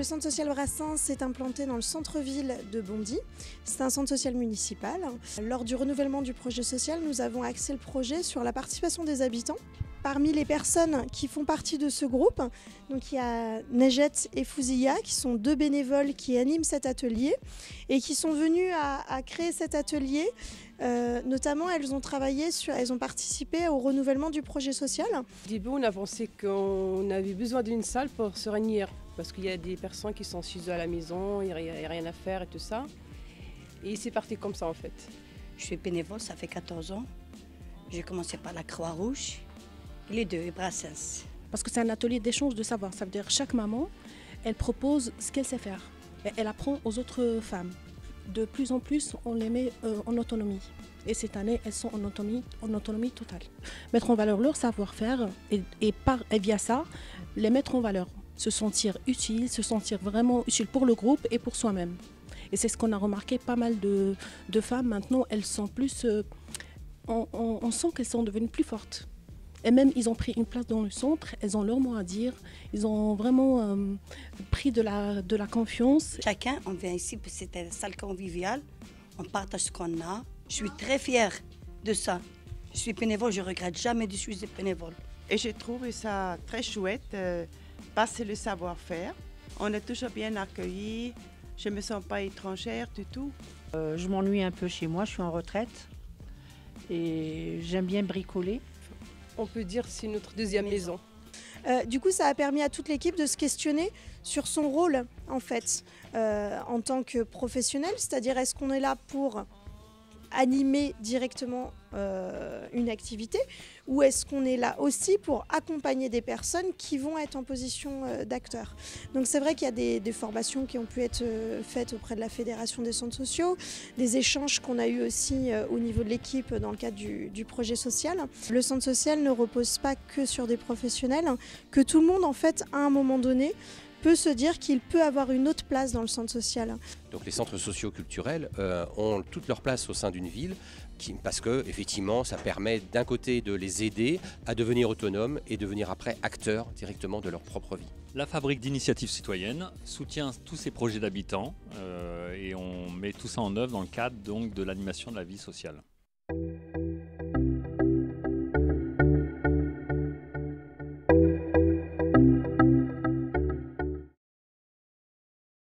Le centre social Brassens s'est implanté dans le centre-ville de Bondy. C'est un centre social municipal. Lors du renouvellement du projet social, nous avons axé le projet sur la participation des habitants. Parmi les personnes qui font partie de ce groupe, donc il y a Nejet et Fouzia qui sont deux bénévoles qui animent cet atelier et qui sont venus à créer cet atelier. Notamment, elles ont participé au renouvellement du projet social. Au début, on a pensé qu'on avait besoin d'une salle pour se réunir parce qu'il y a des personnes qui sont chez eux à la maison, il n'y a rien à faire et tout ça. Et c'est parti comme ça en fait. Je suis bénévole, ça fait 14 ans. J'ai commencé par la Croix-Rouge. Les deux, et Brassens. Parce que c'est un atelier d'échange de savoir. Ça veut dire que chaque maman, elle propose ce qu'elle sait faire. Et elle apprend aux autres femmes. De plus en plus, on les met en autonomie. Et cette année, elles sont en autonomie totale. Mettre en valeur leur savoir-faire et via ça, les mettre en valeur. Se sentir utile, se sentir vraiment utile pour le groupe et pour soi-même. Et c'est ce qu'on a remarqué, pas mal de femmes maintenant, elles sont plus... on sent qu'elles sont devenues plus fortes. Et même, ils ont pris une place dans le centre, elles ont leur mot à dire, ils ont vraiment pris de la confiance. Chacun, on vient ici, c'était la salle conviviale, on partage ce qu'on a. Je suis très fière de ça. Je suis bénévole, je ne regrette jamais de suis bénévole. Et j'ai trouvé ça très chouette, passer le savoir-faire. On est toujours bien accueillis, je ne me sens pas étrangère du tout. Je m'ennuie un peu chez moi, je suis en retraite et j'aime bien bricoler. On peut dire que c'est notre deuxième maison. Du coup, ça a permis à toute l'équipe de se questionner sur son rôle, en fait, en tant que professionnel. C'est-à-dire, est-ce qu'on est là pour animer directement une activité ou est-ce qu'on est là aussi pour accompagner des personnes qui vont être en position d'acteurs. Donc c'est vrai qu'il y a des formations qui ont pu être faites auprès de la Fédération des centres sociaux, des échanges qu'on a eu aussi au niveau de l'équipe dans le cadre du projet social. Le centre social ne repose pas que sur des professionnels, que tout le monde en fait à un moment donné peut se dire qu'il peut avoir une autre place dans le centre social. Donc les centres socio-culturels ont toute leur place au sein d'une ville parce que effectivement ça permet d'un côté de les aider à devenir autonomes et devenir après acteurs directement de leur propre vie. La Fabrique d'initiatives citoyennes soutient tous ces projets d'habitants et on met tout ça en œuvre dans le cadre donc, de l'animation de la vie sociale.